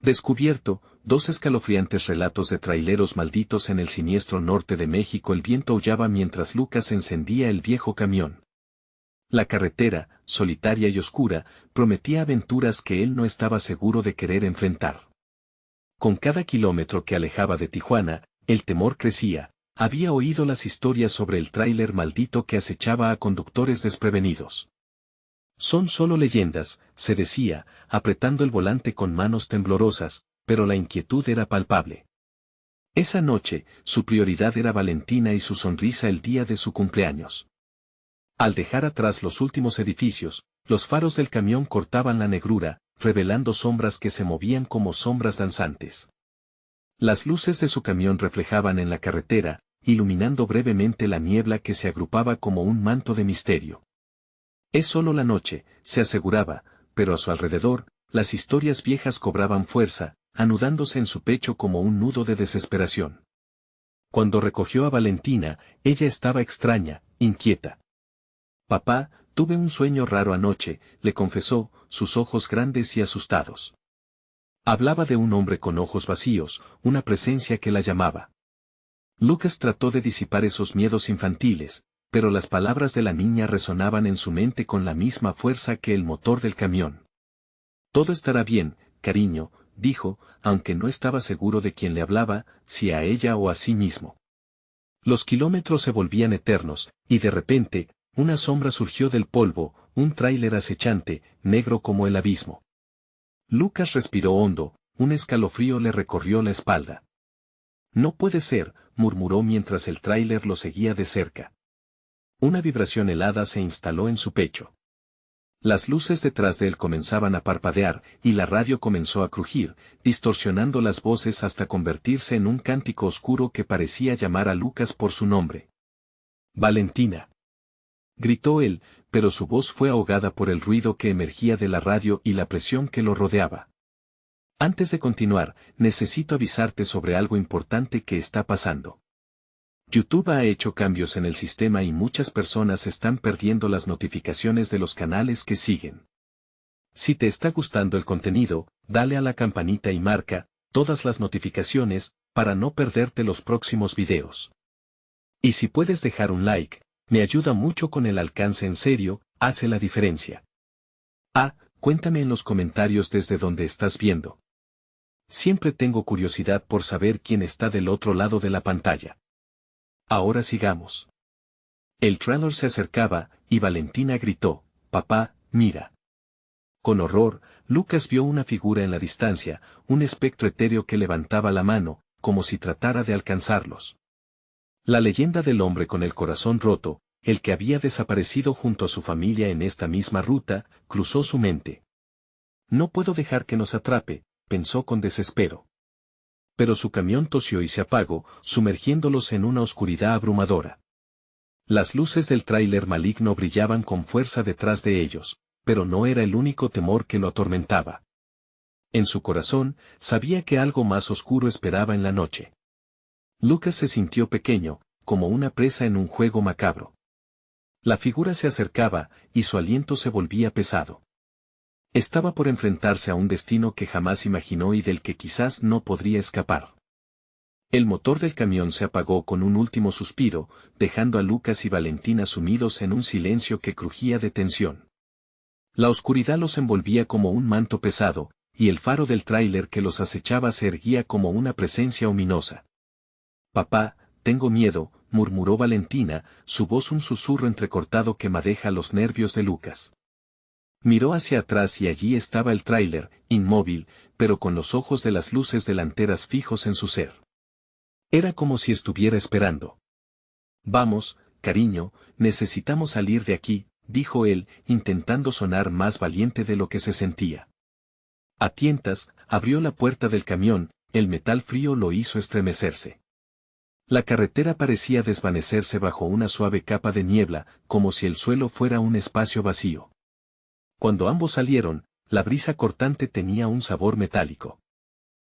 Descubierto, dos escalofriantes relatos de traileros malditos en el siniestro norte de México. El viento aullaba mientras Lucas encendía el viejo camión. La carretera, solitaria y oscura, prometía aventuras que él no estaba seguro de querer enfrentar. Con cada kilómetro que alejaba de Tijuana, el temor crecía. Había oído las historias sobre el tráiler maldito que acechaba a conductores desprevenidos. Son solo leyendas, se decía, apretando el volante con manos temblorosas, pero la inquietud era palpable. Esa noche, su prioridad era Valentina y su sonrisa el día de su cumpleaños. Al dejar atrás los últimos edificios, los faros del camión cortaban la negrura, revelando sombras que se movían como sombras danzantes. Las luces de su camión reflejaban en la carretera, iluminando brevemente la niebla que se agrupaba como un manto de misterio. Es solo la noche, se aseguraba, pero a su alrededor, las historias viejas cobraban fuerza, anudándose en su pecho como un nudo de desesperación. Cuando recogió a Valentina, ella estaba extraña, inquieta. «Papá, tuve un sueño raro anoche», le confesó, sus ojos grandes y asustados. Hablaba de un hombre con ojos vacíos, una presencia que la llamaba. Lucas trató de disipar esos miedos infantiles, pero las palabras de la niña resonaban en su mente con la misma fuerza que el motor del camión. «Todo estará bien, cariño», dijo, aunque no estaba seguro de quién le hablaba, si a ella o a sí mismo. Los kilómetros se volvían eternos, y de repente, una sombra surgió del polvo, un tráiler acechante, negro como el abismo. Lucas respiró hondo, un escalofrío le recorrió la espalda. «No puede ser», murmuró mientras el tráiler lo seguía de cerca. Una vibración helada se instaló en su pecho. Las luces detrás de él comenzaban a parpadear, y la radio comenzó a crujir, distorsionando las voces hasta convertirse en un cántico oscuro que parecía llamar a Lucas por su nombre. «Valentina», gritó él, pero su voz fue ahogada por el ruido que emergía de la radio y la presión que lo rodeaba. «Antes de continuar, necesito avisarte sobre algo importante que está pasando. YouTube ha hecho cambios en el sistema y muchas personas están perdiendo las notificaciones de los canales que siguen. Si te está gustando el contenido, dale a la campanita y marca todas las notificaciones para no perderte los próximos videos. Y si puedes dejar un like, me ayuda mucho con el alcance. En serio, hace la diferencia. Cuéntame en los comentarios desde donde estás viendo. Siempre tengo curiosidad por saber quién está del otro lado de la pantalla. Ahora sigamos. El tráiler se acercaba, y Valentina gritó: «Papá, mira». Con horror, Lucas vio una figura en la distancia, un espectro etéreo que levantaba la mano, como si tratara de alcanzarlos. La leyenda del hombre con el corazón roto, el que había desaparecido junto a su familia en esta misma ruta, cruzó su mente. «No puedo dejar que nos atrape», pensó con desespero. Pero su camión tosió y se apagó, sumergiéndolos en una oscuridad abrumadora. Las luces del tráiler maligno brillaban con fuerza detrás de ellos, pero no era el único temor que lo atormentaba. En su corazón, sabía que algo más oscuro esperaba en la noche. Lucas se sintió pequeño, como una presa en un juego macabro. La figura se acercaba, y su aliento se volvía pesado. Estaba por enfrentarse a un destino que jamás imaginó y del que quizás no podría escapar. El motor del camión se apagó con un último suspiro, dejando a Lucas y Valentina sumidos en un silencio que crujía de tensión. La oscuridad los envolvía como un manto pesado, y el faro del tráiler que los acechaba se erguía como una presencia ominosa. «Papá, tengo miedo», murmuró Valentina, su voz un susurro entrecortado que madeja los nervios de Lucas. Miró hacia atrás y allí estaba el tráiler, inmóvil, pero con los ojos de las luces delanteras fijos en su ser. Era como si estuviera esperando. «Vamos, cariño, necesitamos salir de aquí», dijo él, intentando sonar más valiente de lo que se sentía. A tientas, abrió la puerta del camión, el metal frío lo hizo estremecerse. La carretera parecía desvanecerse bajo una suave capa de niebla, como si el suelo fuera un espacio vacío. Cuando ambos salieron, la brisa cortante tenía un sabor metálico.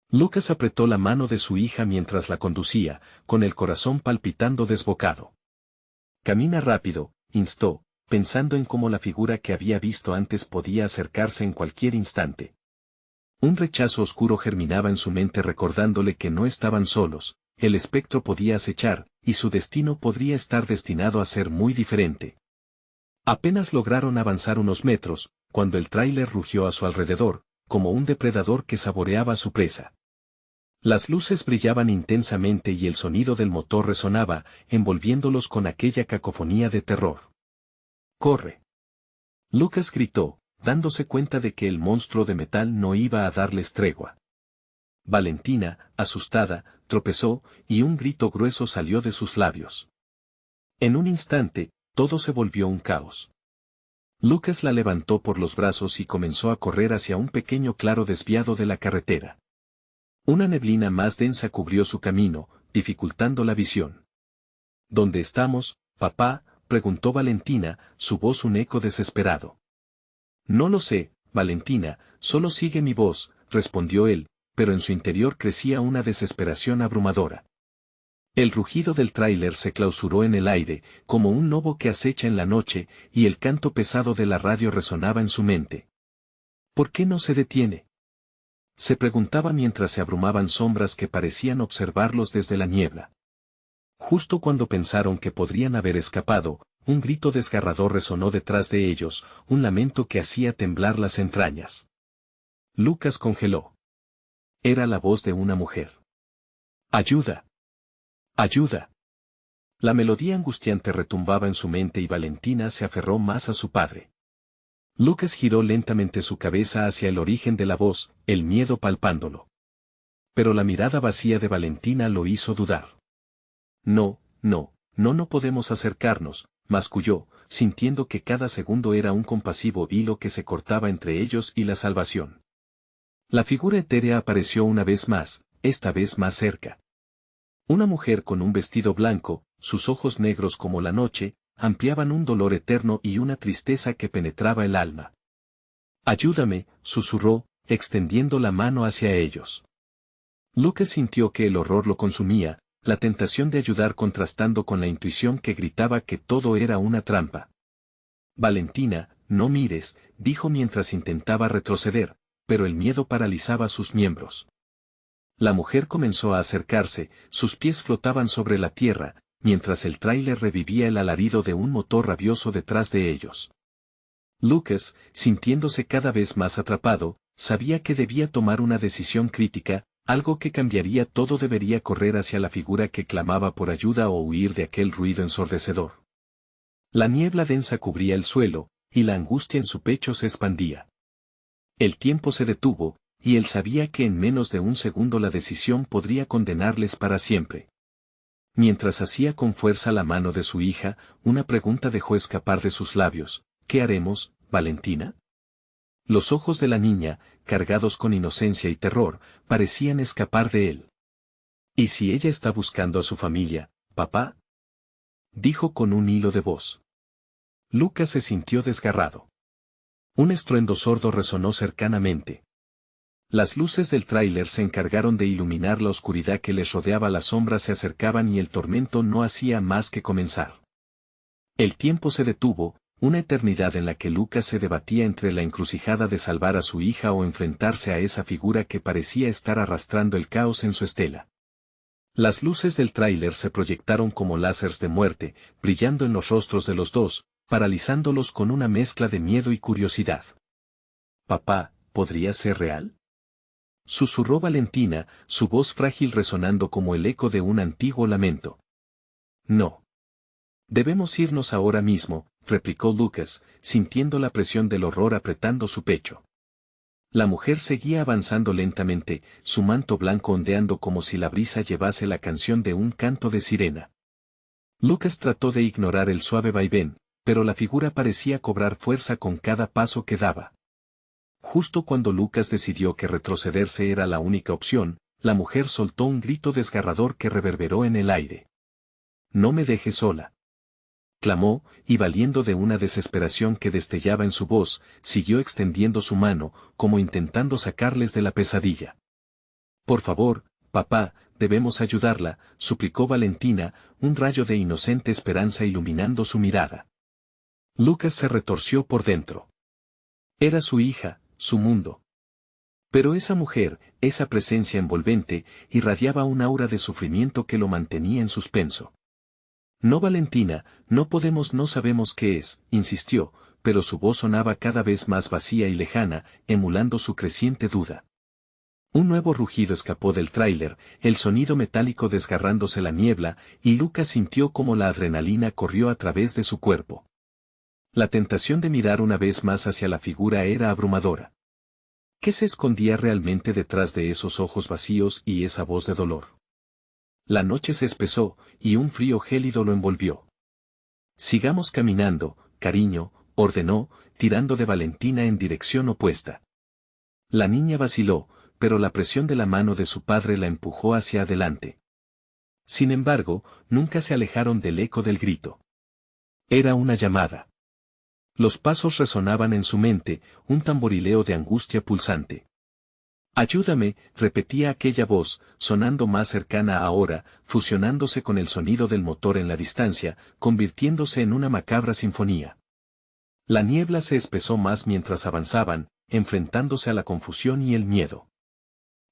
Lucas apretó la mano de su hija mientras la conducía, con el corazón palpitando desbocado. «Camina rápido», instó, pensando en cómo la figura que había visto antes podía acercarse en cualquier instante. Un rechazo oscuro germinaba en su mente recordándole que no estaban solos, el espectro podía acechar, y su destino podría estar destinado a ser muy diferente. Apenas lograron avanzar unos metros, cuando el tráiler rugió a su alrededor, como un depredador que saboreaba a su presa. Las luces brillaban intensamente y el sonido del motor resonaba, envolviéndolos con aquella cacofonía de terror. ¡Corre! Lucas gritó, dándose cuenta de que el monstruo de metal no iba a darles tregua. Valentina, asustada, tropezó, y un grito grueso salió de sus labios. En un instante, todo se volvió un caos. Lucas la levantó por los brazos y comenzó a correr hacia un pequeño claro desviado de la carretera. Una neblina más densa cubrió su camino, dificultando la visión. ¿Dónde estamos, papá?, preguntó Valentina, su voz un eco desesperado. No lo sé, Valentina, solo sigue mi voz, respondió él, pero en su interior crecía una desesperación abrumadora. El rugido del tráiler se clausuró en el aire, como un lobo que acecha en la noche, y el canto pesado de la radio resonaba en su mente. ¿Por qué no se detiene?, se preguntaba mientras se abrumaban sombras que parecían observarlos desde la niebla. Justo cuando pensaron que podrían haber escapado, un grito desgarrador resonó detrás de ellos, un lamento que hacía temblar las entrañas. Lucas congeló. Era la voz de una mujer. ¡Ayuda! ¡Ayuda! La melodía angustiante retumbaba en su mente y Valentina se aferró más a su padre. Lucas giró lentamente su cabeza hacia el origen de la voz, el miedo palpándolo. Pero la mirada vacía de Valentina lo hizo dudar. No podemos acercarnos, masculló, sintiendo que cada segundo era un compasivo hilo que se cortaba entre ellos y la salvación. La figura etérea apareció una vez más, esta vez más cerca. Una mujer con un vestido blanco, sus ojos negros como la noche, ampliaban un dolor eterno y una tristeza que penetraba el alma. «Ayúdame», susurró, extendiendo la mano hacia ellos. Lucas sintió que el horror lo consumía, la tentación de ayudar contrastando con la intuición que gritaba que todo era una trampa. «Valentina, no mires», dijo mientras intentaba retroceder, pero el miedo paralizaba sus miembros. La mujer comenzó a acercarse, sus pies flotaban sobre la tierra, mientras el tráiler revivía el alarido de un motor rabioso detrás de ellos. Lucas, sintiéndose cada vez más atrapado, sabía que debía tomar una decisión crítica, algo que cambiaría todo. Debería correr hacia la figura que clamaba por ayuda o huir de aquel ruido ensordecedor. La niebla densa cubría el suelo, y la angustia en su pecho se expandía. El tiempo se detuvo, y él sabía que en menos de un segundo la decisión podría condenarles para siempre. Mientras hacía con fuerza la mano de su hija, una pregunta dejó escapar de sus labios: «¿Qué haremos, Valentina?». Los ojos de la niña, cargados con inocencia y terror, parecían escapar de él. «¿Y si ella está buscando a su familia, papá?», dijo con un hilo de voz. Lucas se sintió desgarrado. Un estruendo sordo resonó cercanamente. Las luces del tráiler se encargaron de iluminar la oscuridad que les rodeaba. Las sombras se acercaban y el tormento no hacía más que comenzar. El tiempo se detuvo, una eternidad en la que Lucas se debatía entre la encrucijada de salvar a su hija o enfrentarse a esa figura que parecía estar arrastrando el caos en su estela. Las luces del tráiler se proyectaron como láseres de muerte, brillando en los rostros de los dos, paralizándolos con una mezcla de miedo y curiosidad. «Papá, ¿podría ser real?», susurró Valentina, su voz frágil resonando como el eco de un antiguo lamento. «No. Debemos irnos ahora mismo», replicó Lucas, sintiendo la presión del horror apretando su pecho. La mujer seguía avanzando lentamente, su manto blanco ondeando como si la brisa llevase la canción de un canto de sirena. Lucas trató de ignorar el suave vaivén, pero la figura parecía cobrar fuerza con cada paso que daba. Justo cuando Lucas decidió que retrocederse era la única opción, la mujer soltó un grito desgarrador que reverberó en el aire. «No me dejes sola», clamó, y valiendo de una desesperación que destellaba en su voz, siguió extendiendo su mano, como intentando sacarles de la pesadilla. «Por favor, papá, debemos ayudarla», suplicó Valentina, un rayo de inocente esperanza iluminando su mirada. Lucas se retorció por dentro. Era su hija, su mundo. Pero esa mujer, esa presencia envolvente, irradiaba un aura de sufrimiento que lo mantenía en suspenso. No, Valentina, no podemos, no sabemos qué es, insistió, pero su voz sonaba cada vez más vacía y lejana, emulando su creciente duda. Un nuevo rugido escapó del tráiler, el sonido metálico desgarrándose la niebla, y Lucas sintió como la adrenalina corrió a través de su cuerpo. La tentación de mirar una vez más hacia la figura era abrumadora. ¿Qué se escondía realmente detrás de esos ojos vacíos y esa voz de dolor? La noche se espesó, y un frío gélido lo envolvió. Sigamos caminando, cariño, ordenó, tirando de Valentina en dirección opuesta. La niña vaciló, pero la presión de la mano de su padre la empujó hacia adelante. Sin embargo, nunca se alejaron del eco del grito. Era una llamada. Los pasos resonaban en su mente, un tamborileo de angustia pulsante. Ayúdame, repetía aquella voz, sonando más cercana ahora, fusionándose con el sonido del motor en la distancia, convirtiéndose en una macabra sinfonía. La niebla se espesó más mientras avanzaban, enfrentándose a la confusión y el miedo.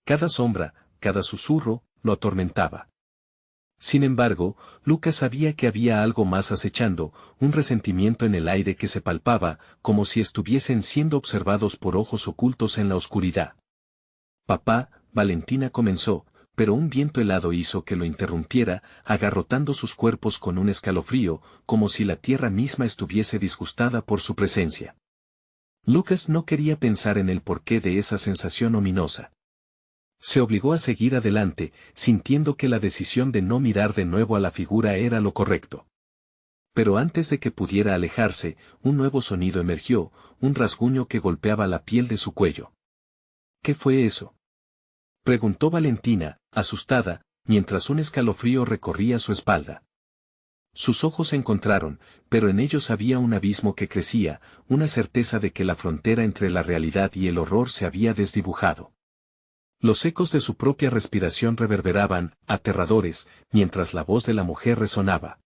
Cada sombra, cada susurro, lo atormentaba. Sin embargo, Lucas sabía que había algo más acechando, un resentimiento en el aire que se palpaba, como si estuviesen siendo observados por ojos ocultos en la oscuridad. Papá, Valentina comenzó, pero un viento helado hizo que lo interrumpiera, agarrotando sus cuerpos con un escalofrío, como si la tierra misma estuviese disgustada por su presencia. Lucas no quería pensar en el porqué de esa sensación ominosa. Se obligó a seguir adelante, sintiendo que la decisión de no mirar de nuevo a la figura era lo correcto. Pero antes de que pudiera alejarse, un nuevo sonido emergió, un rasguño que golpeaba la piel de su cuello. ¿Qué fue eso?, preguntó Valentina, asustada, mientras un escalofrío recorría su espalda. Sus ojos se encontraron, pero en ellos había un abismo que crecía, una certeza de que la frontera entre la realidad y el horror se había desdibujado. Los ecos de su propia respiración reverberaban, aterradores, mientras la voz de la mujer resonaba.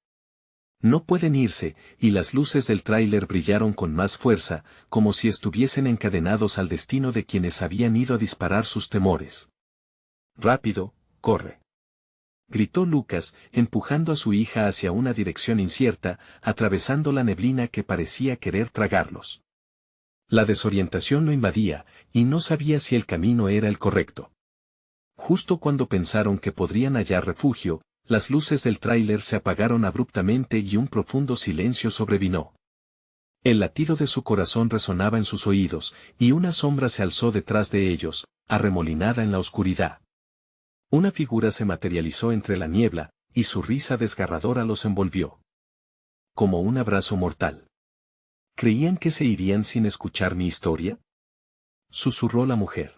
No pueden irse, y las luces del tráiler brillaron con más fuerza, como si estuviesen encadenados al destino de quienes habían ido a disparar sus temores. Rápido, corre, gritó Lucas, empujando a su hija hacia una dirección incierta, atravesando la neblina que parecía querer tragarlos. La desorientación lo invadía, y no sabía si el camino era el correcto. Justo cuando pensaron que podrían hallar refugio, las luces del tráiler se apagaron abruptamente y un profundo silencio sobrevino. El latido de su corazón resonaba en sus oídos, y una sombra se alzó detrás de ellos, arremolinada en la oscuridad. Una figura se materializó entre la niebla, y su risa desgarradora los envolvió. Como un abrazo mortal. ¿Creían que se irían sin escuchar mi historia?, susurró la mujer.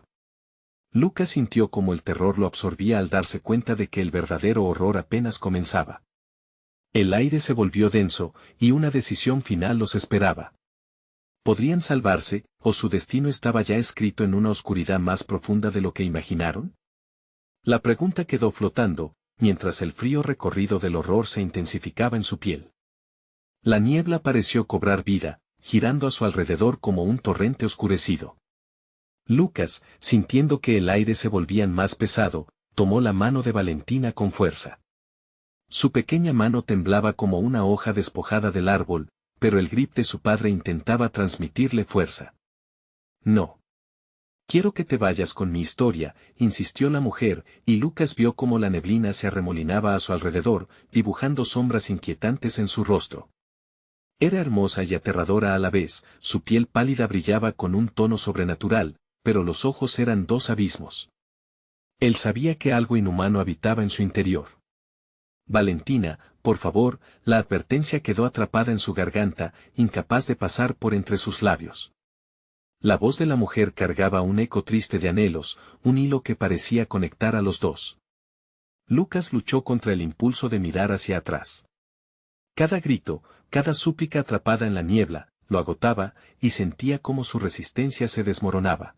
Lucas sintió como el terror lo absorbía al darse cuenta de que el verdadero horror apenas comenzaba. El aire se volvió denso, y una decisión final los esperaba. ¿Podrían salvarse, o su destino estaba ya escrito en una oscuridad más profunda de lo que imaginaron? La pregunta quedó flotando, mientras el frío recorrido del horror se intensificaba en su piel. La niebla pareció cobrar vida, girando a su alrededor como un torrente oscurecido. Lucas, sintiendo que el aire se volvía más pesado, tomó la mano de Valentina con fuerza. Su pequeña mano temblaba como una hoja despojada del árbol, pero el grip de su padre intentaba transmitirle fuerza. No. Quiero que te vayas con mi historia, insistió la mujer, y Lucas vio cómo la neblina se arremolinaba a su alrededor, dibujando sombras inquietantes en su rostro. Era hermosa y aterradora a la vez, su piel pálida brillaba con un tono sobrenatural, pero los ojos eran dos abismos. Él sabía que algo inhumano habitaba en su interior. Valentina, por favor, la advertencia quedó atrapada en su garganta, incapaz de pasar por entre sus labios. La voz de la mujer cargaba un eco triste de anhelos, un hilo que parecía conectar a los dos. Lucas luchó contra el impulso de mirar hacia atrás. Cada grito, cada súplica atrapada en la niebla, lo agotaba, y sentía cómo su resistencia se desmoronaba.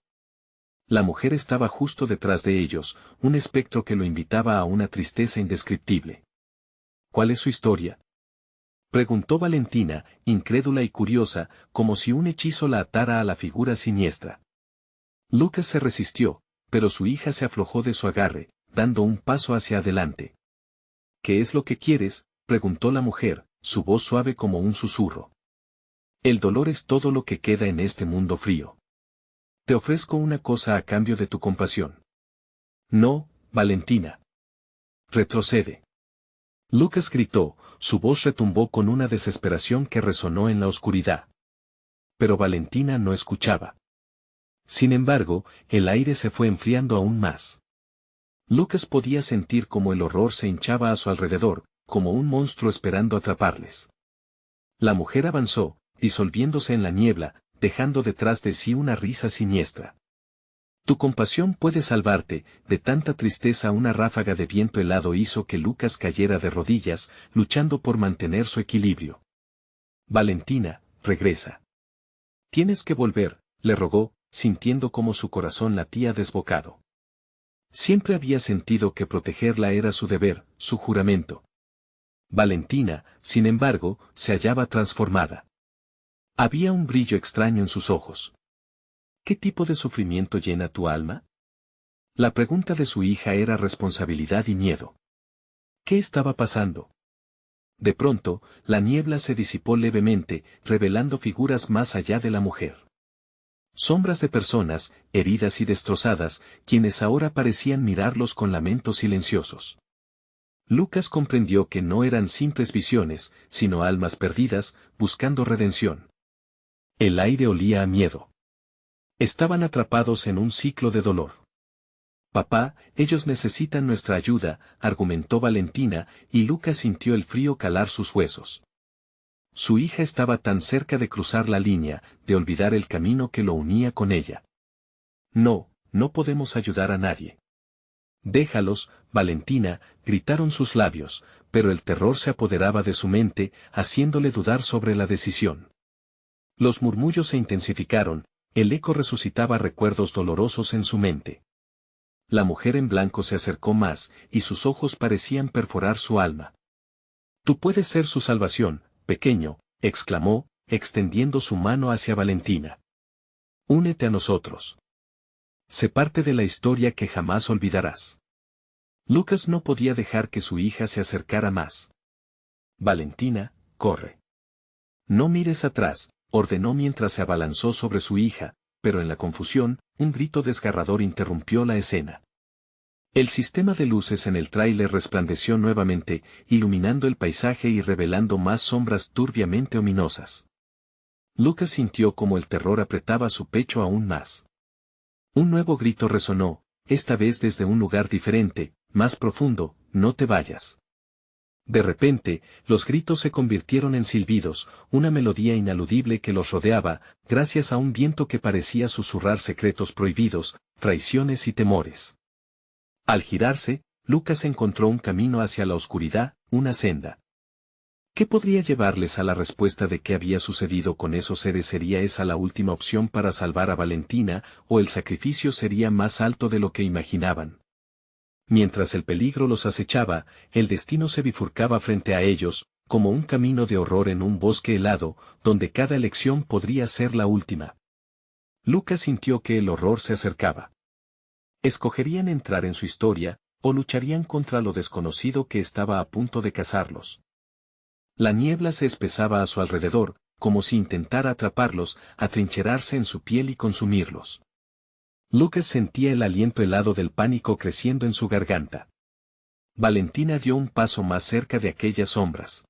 La mujer estaba justo detrás de ellos, un espectro que lo invitaba a una tristeza indescriptible. ¿Cuál es su historia?, preguntó Valentina, incrédula y curiosa, como si un hechizo la atara a la figura siniestra. Lucas se resistió, pero su hija se aflojó de su agarre, dando un paso hacia adelante. ¿Qué es lo que quieres?, preguntó la mujer, su voz suave como un susurro. El dolor es todo lo que queda en este mundo frío. Te ofrezco una cosa a cambio de tu compasión. No, Valentina. Retrocede. Lucas gritó, su voz retumbó con una desesperación que resonó en la oscuridad. Pero Valentina no escuchaba. Sin embargo, el aire se fue enfriando aún más. Lucas podía sentir cómo el horror se hinchaba a su alrededor, como un monstruo esperando atraparles. La mujer avanzó, disolviéndose en la niebla, dejando detrás de sí una risa siniestra. Tu compasión puede salvarte. De tanta tristeza una ráfaga de viento helado hizo que Lucas cayera de rodillas, luchando por mantener su equilibrio. Valentina, regresa. Tienes que volver, le rogó, sintiendo cómo su corazón latía desbocado. Siempre había sentido que protegerla era su deber, su juramento. Valentina, sin embargo, se hallaba transformada. Había un brillo extraño en sus ojos. ¿Qué tipo de sufrimiento llena tu alma? La pregunta de su hija era responsabilidad y miedo. ¿Qué estaba pasando? De pronto, la niebla se disipó levemente, revelando figuras más allá de la mujer. Sombras de personas, heridas y destrozadas, quienes ahora parecían mirarlos con lamentos silenciosos. Lucas comprendió que no eran simples visiones, sino almas perdidas, buscando redención. El aire olía a miedo. Estaban atrapados en un ciclo de dolor. Papá, ellos necesitan nuestra ayuda, argumentó Valentina, y Lucas sintió el frío calar sus huesos. Su hija estaba tan cerca de cruzar la línea, de olvidar el camino que lo unía con ella. No, no podemos ayudar a nadie. Déjalos, Valentina, gritaron sus labios, pero el terror se apoderaba de su mente, haciéndole dudar sobre la decisión. Los murmullos se intensificaron, el eco resucitaba recuerdos dolorosos en su mente. La mujer en blanco se acercó más, y sus ojos parecían perforar su alma. Tú puedes ser su salvación, pequeño, exclamó, extendiendo su mano hacia Valentina. Únete a nosotros. Sé parte de la historia que jamás olvidarás. Lucas no podía dejar que su hija se acercara más. Valentina, corre. No mires atrás, ordenó mientras se abalanzó sobre su hija, pero en la confusión, un grito desgarrador interrumpió la escena. El sistema de luces en el tráiler resplandeció nuevamente, iluminando el paisaje y revelando más sombras turbiamente ominosas. Lucas sintió como el terror apretaba su pecho aún más. Un nuevo grito resonó, esta vez desde un lugar diferente, más profundo, no te vayas. De repente, los gritos se convirtieron en silbidos, una melodía inaludible que los rodeaba, gracias a un viento que parecía susurrar secretos prohibidos, traiciones y temores. Al girarse, Lucas encontró un camino hacia la oscuridad, una senda. ¿Qué podría llevarles a la respuesta de qué había sucedido con esos seres? ¿Sería esa la última opción para salvar a Valentina, o el sacrificio sería más alto de lo que imaginaban? Mientras el peligro los acechaba, el destino se bifurcaba frente a ellos, como un camino de horror en un bosque helado, donde cada elección podría ser la última. Lucas sintió que el horror se acercaba. ¿Escogerían entrar en su historia, o lucharían contra lo desconocido que estaba a punto de cazarlos? La niebla se espesaba a su alrededor, como si intentara atraparlos, atrincherarse en su piel y consumirlos. Lucas sentía el aliento helado del pánico creciendo en su garganta. Valentina dio un paso más cerca de aquellas sombras.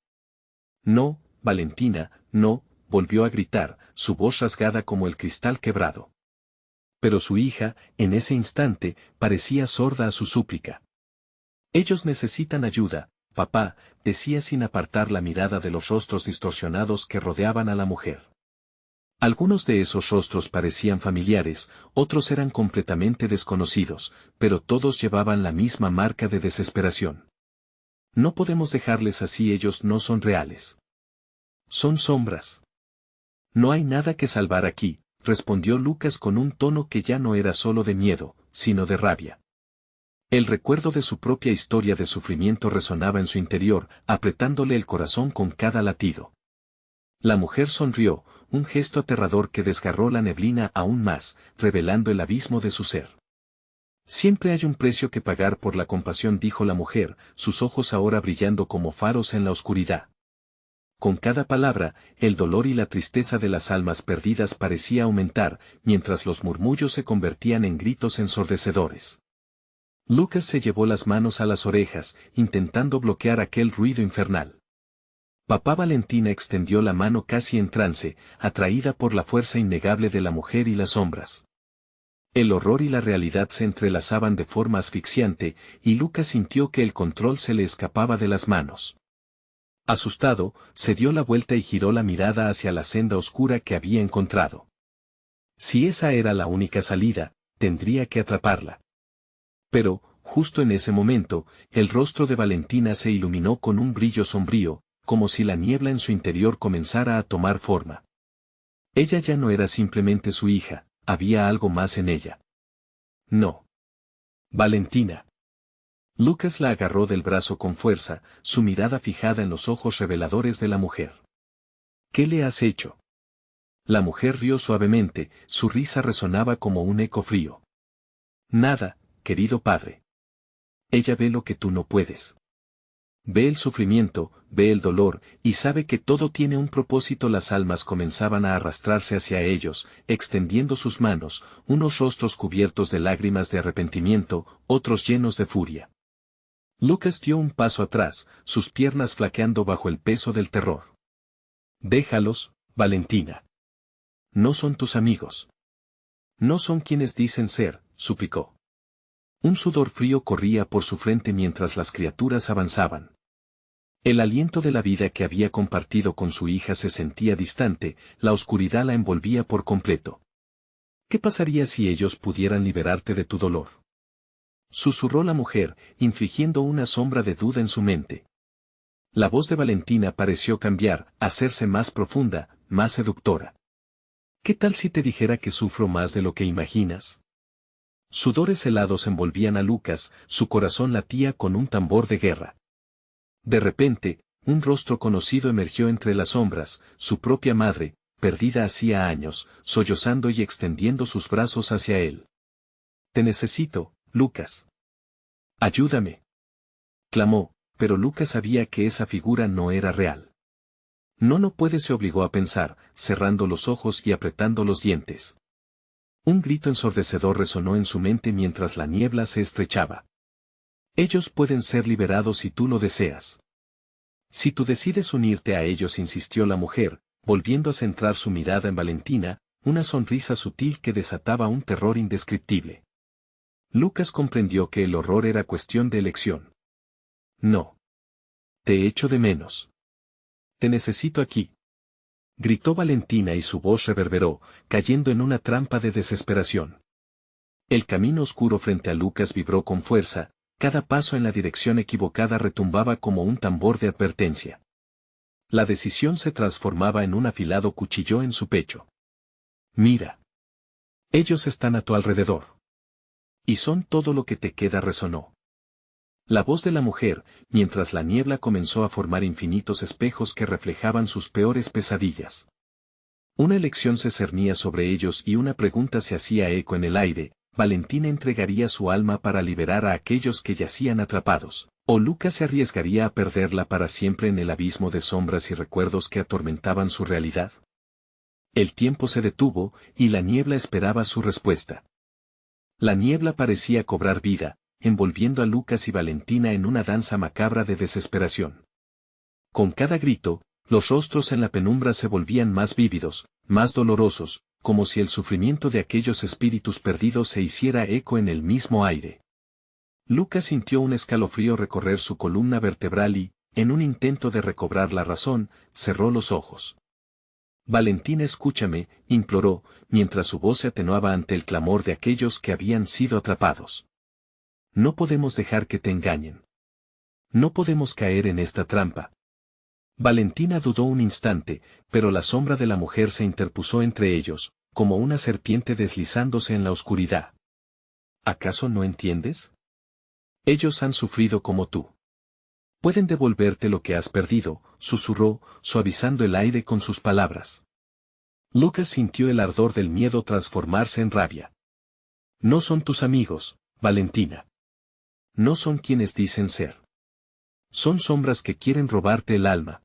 No, Valentina, no, volvió a gritar, su voz rasgada como el cristal quebrado. Pero su hija, en ese instante, parecía sorda a su súplica. Ellos necesitan ayuda, papá, decía sin apartar la mirada de los rostros distorsionados que rodeaban a la mujer. Algunos de esos rostros parecían familiares, otros eran completamente desconocidos, pero todos llevaban la misma marca de desesperación. No podemos dejarles así, ellos no son reales. Son sombras. No hay nada que salvar aquí, respondió Lucas con un tono que ya no era solo de miedo, sino de rabia. El recuerdo de su propia historia de sufrimiento resonaba en su interior, apretándole el corazón con cada latido. La mujer sonrió, un gesto aterrador que desgarró la neblina aún más, revelando el abismo de su ser. Siempre hay un precio que pagar por la compasión, dijo la mujer, sus ojos ahora brillando como faros en la oscuridad. Con cada palabra, el dolor y la tristeza de las almas perdidas parecía aumentar, mientras los murmullos se convertían en gritos ensordecedores. Lucas se llevó las manos a las orejas, intentando bloquear aquel ruido infernal. Papá Valentina extendió la mano casi en trance, atraída por la fuerza innegable de la mujer y las sombras. El horror y la realidad se entrelazaban de forma asfixiante, y Lucas sintió que el control se le escapaba de las manos. Asustado, se dio la vuelta y giró la mirada hacia la senda oscura que había encontrado. Si esa era la única salida, tendría que atraparla. Pero, justo en ese momento, el rostro de Valentina se iluminó con un brillo sombrío, como si la niebla en su interior comenzara a tomar forma. Ella ya no era simplemente su hija, había algo más en ella. No. Valentina. Lucas la agarró del brazo con fuerza, su mirada fijada en los ojos reveladores de la mujer. ¿Qué le has hecho? La mujer rió suavemente, su risa resonaba como un eco frío. Nada, querido padre. Ella ve lo que tú no puedes. Ve el sufrimiento, ve el dolor, y sabe que todo tiene un propósito. Las almas comenzaban a arrastrarse hacia ellos, extendiendo sus manos, unos rostros cubiertos de lágrimas de arrepentimiento, otros llenos de furia. Lucas dio un paso atrás, sus piernas flaqueando bajo el peso del terror. Déjalos, Valentina. No son tus amigos. No son quienes dicen ser, suplicó. Un sudor frío corría por su frente mientras las criaturas avanzaban. El aliento de la vida que había compartido con su hija se sentía distante, la oscuridad la envolvía por completo. ¿Qué pasaría si ellos pudieran liberarte de tu dolor? Susurró la mujer, infligiendo una sombra de duda en su mente. La voz de Valentina pareció cambiar, hacerse más profunda, más seductora. ¿Qué tal si te dijera que sufro más de lo que imaginas? Sudores helados envolvían a Lucas, su corazón latía con un tambor de guerra. De repente, un rostro conocido emergió entre las sombras, su propia madre, perdida hacía años, sollozando y extendiendo sus brazos hacia él. Te necesito, Lucas. Ayúdame. Clamó, pero Lucas sabía que esa figura no era real. No puede, se obligó a pensar, cerrando los ojos y apretando los dientes. Un grito ensordecedor resonó en su mente mientras la niebla se estrechaba. Ellos pueden ser liberados si tú lo deseas. Si tú decides unirte a ellos, insistió la mujer, volviendo a centrar su mirada en Valentina, una sonrisa sutil que desataba un terror indescriptible. Lucas comprendió que el horror era cuestión de elección. No. Te echo de menos. Te necesito aquí. Gritó Valentina y su voz reverberó, cayendo en una trampa de desesperación. El camino oscuro frente a Lucas vibró con fuerza, cada paso en la dirección equivocada retumbaba como un tambor de advertencia. La decisión se transformaba en un afilado cuchillo en su pecho. Mira. Ellos están a tu alrededor. Y son todo lo que te queda, resonó. La voz de la mujer, mientras la niebla comenzó a formar infinitos espejos que reflejaban sus peores pesadillas. Una elección se cernía sobre ellos y una pregunta se hacía eco en el aire: ¿Valentina entregaría su alma para liberar a aquellos que yacían atrapados, o Lucas se arriesgaría a perderla para siempre en el abismo de sombras y recuerdos que atormentaban su realidad? El tiempo se detuvo, y la niebla esperaba su respuesta. La niebla parecía cobrar vida, envolviendo a Lucas y Valentina en una danza macabra de desesperación. Con cada grito, los rostros en la penumbra se volvían más vívidos, más dolorosos, como si el sufrimiento de aquellos espíritus perdidos se hiciera eco en el mismo aire. Lucas sintió un escalofrío recorrer su columna vertebral y, en un intento de recobrar la razón, cerró los ojos. Valentina, escúchame, imploró, mientras su voz se atenuaba ante el clamor de aquellos que habían sido atrapados. No podemos dejar que te engañen. No podemos caer en esta trampa. Valentina dudó un instante, pero la sombra de la mujer se interpuso entre ellos, como una serpiente deslizándose en la oscuridad. ¿Acaso no entiendes? Ellos han sufrido como tú. Pueden devolverte lo que has perdido, susurró, suavizando el aire con sus palabras. Lucas sintió el ardor del miedo transformarse en rabia. No son tus amigos, Valentina. No son quienes dicen ser. Son sombras que quieren robarte el alma.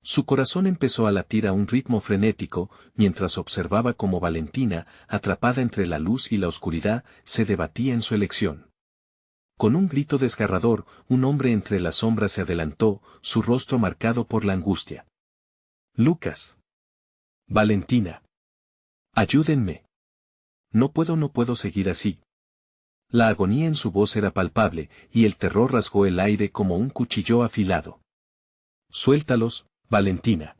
Su corazón empezó a latir a un ritmo frenético, mientras observaba cómo Valentina, atrapada entre la luz y la oscuridad, se debatía en su elección. Con un grito desgarrador, un hombre entre las sombras se adelantó, su rostro marcado por la angustia. Lucas. Valentina. Ayúdenme. No puedo seguir así. La agonía en su voz era palpable, y el terror rasgó el aire como un cuchillo afilado. Suéltalos, Valentina.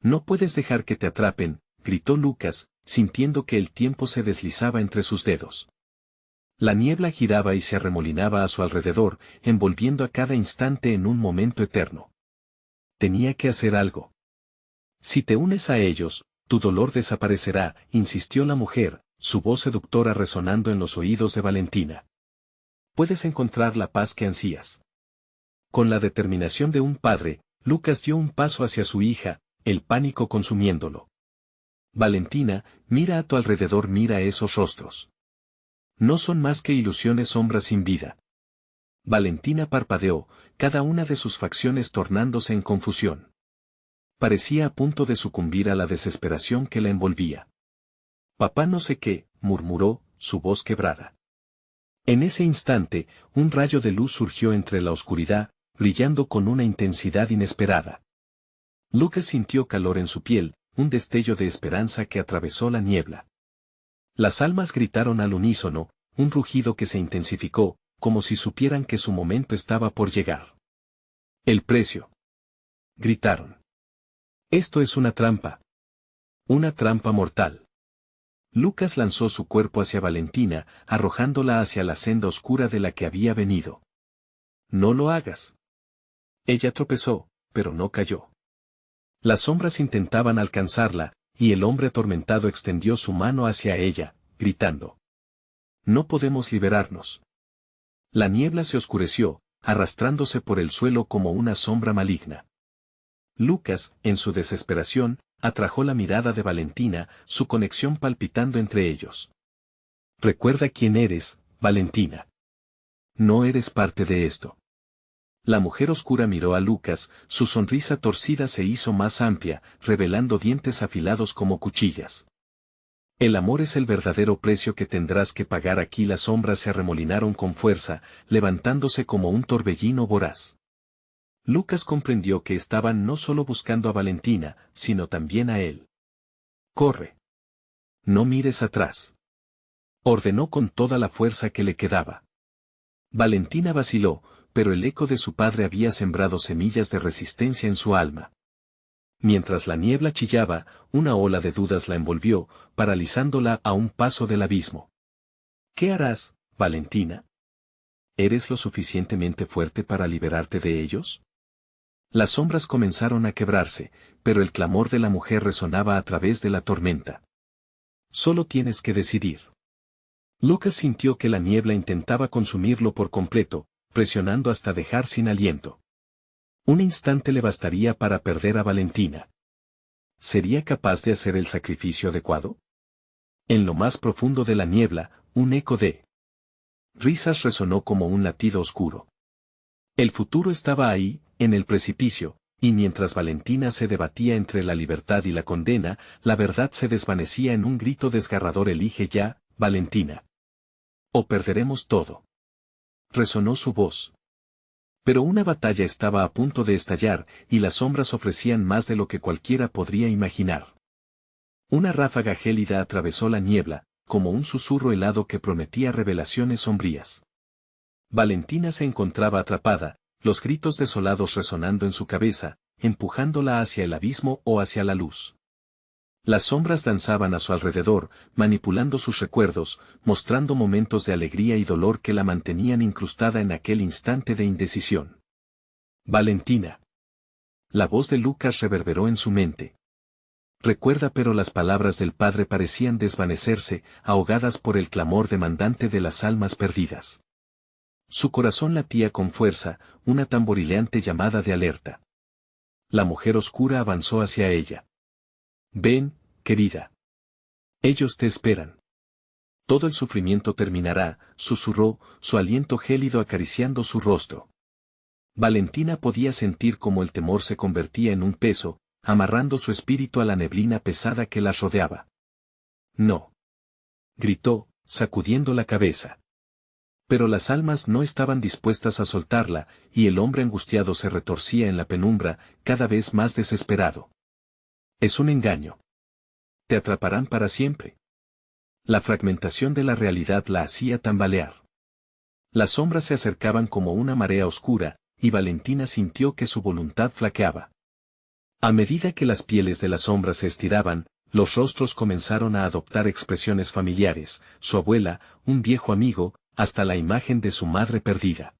No puedes dejar que te atrapen, gritó Lucas, sintiendo que el tiempo se deslizaba entre sus dedos. La niebla giraba y se arremolinaba a su alrededor, envolviendo a cada instante en un momento eterno. Tenía que hacer algo. Si te unes a ellos, tu dolor desaparecerá, insistió la mujer, su voz seductora resonando en los oídos de Valentina. Puedes encontrar la paz que ansías. Con la determinación de un padre, Lucas dio un paso hacia su hija, el pánico consumiéndolo. Valentina, mira a tu alrededor, mira esos rostros. No son más que ilusiones, sombras sin vida. Valentina parpadeó, cada una de sus facciones tornándose en confusión. Parecía a punto de sucumbir a la desesperación que la envolvía. Papá no sé qué, murmuró, su voz quebrada. En ese instante, un rayo de luz surgió entre la oscuridad, brillando con una intensidad inesperada. Lucas sintió calor en su piel, un destello de esperanza que atravesó la niebla. Las almas gritaron al unísono, un rugido que se intensificó, como si supieran que su momento estaba por llegar. El precio. Gritaron. Esto es una trampa. Una trampa mortal. Lucas lanzó su cuerpo hacia Valentina, arrojándola hacia la senda oscura de la que había venido. No lo hagas. Ella tropezó, pero no cayó. Las sombras intentaban alcanzarla, y el hombre atormentado extendió su mano hacia ella, gritando. No podemos liberarnos. La niebla se oscureció, arrastrándose por el suelo como una sombra maligna. Lucas, en su desesperación, atrajo la mirada de Valentina, su conexión palpitando entre ellos. Recuerda quién eres, Valentina. No eres parte de esto. La mujer oscura miró a Lucas, su sonrisa torcida se hizo más amplia, revelando dientes afilados como cuchillas. El amor es el verdadero precio que tendrás que pagar. Aquí las sombras se arremolinaron con fuerza, levantándose como un torbellino voraz. Lucas comprendió que estaban no solo buscando a Valentina, sino también a él. Corre. No mires atrás. Ordenó con toda la fuerza que le quedaba. Valentina vaciló, pero el eco de su padre había sembrado semillas de resistencia en su alma. Mientras la niebla chillaba, una ola de dudas la envolvió, paralizándola a un paso del abismo. ¿Qué harás, Valentina? ¿Eres lo suficientemente fuerte para liberarte de ellos? Las sombras comenzaron a quebrarse, pero el clamor de la mujer resonaba a través de la tormenta. Solo tienes que decidir. Lucas sintió que la niebla intentaba consumirlo por completo, presionando hasta dejar sin aliento. Un instante le bastaría para perder a Valentina. ¿Sería capaz de hacer el sacrificio adecuado? En lo más profundo de la niebla, un eco de risas resonó como un latido oscuro. El futuro estaba ahí, en el precipicio, y mientras Valentina se debatía entre la libertad y la condena, la verdad se desvanecía en un grito desgarrador. Elige ya, Valentina. O perderemos todo. Resonó su voz. Pero una batalla estaba a punto de estallar, y las sombras ofrecían más de lo que cualquiera podría imaginar. Una ráfaga gélida atravesó la niebla, como un susurro helado que prometía revelaciones sombrías. Valentina se encontraba atrapada, los gritos desolados resonando en su cabeza, empujándola hacia el abismo o hacia la luz. Las sombras danzaban a su alrededor, manipulando sus recuerdos, mostrando momentos de alegría y dolor que la mantenían incrustada en aquel instante de indecisión. Valentina. La voz de Lucas reverberó en su mente. Recuerda, pero las palabras del padre parecían desvanecerse, ahogadas por el clamor demandante de las almas perdidas. Su corazón latía con fuerza, una tamborileante llamada de alerta. La mujer oscura avanzó hacia ella. Ven, querida. Ellos te esperan. Todo el sufrimiento terminará, susurró, su aliento gélido acariciando su rostro. Valentina podía sentir cómo el temor se convertía en un peso, amarrando su espíritu a la neblina pesada que las rodeaba. No. Gritó, sacudiendo la cabeza. Pero las almas no estaban dispuestas a soltarla, y el hombre angustiado se retorcía en la penumbra, cada vez más desesperado. Es un engaño. Te atraparán para siempre. La fragmentación de la realidad la hacía tambalear. Las sombras se acercaban como una marea oscura, y Valentina sintió que su voluntad flaqueaba. A medida que las pieles de las sombras se estiraban, los rostros comenzaron a adoptar expresiones familiares, su abuela, un viejo amigo, hasta la imagen de su madre perdida.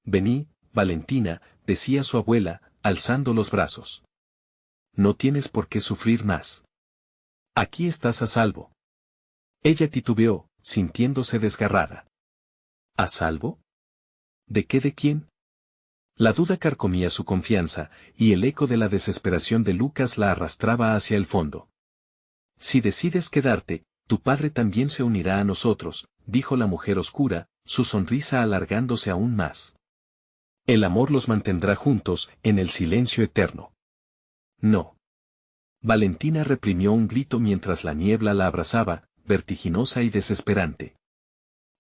Vení, Valentina, decía su abuela, alzando los brazos. No tienes por qué sufrir más. Aquí estás a salvo. Ella titubeó, sintiéndose desgarrada. ¿A salvo? ¿De qué de quién? La duda carcomía su confianza, y el eco de la desesperación de Lucas la arrastraba hacia el fondo. Si decides quedarte, tu padre también se unirá a nosotros, dijo la mujer oscura, su sonrisa alargándose aún más. El amor los mantendrá juntos, en el silencio eterno. No. Valentina reprimió un grito mientras la niebla la abrazaba, vertiginosa y desesperante.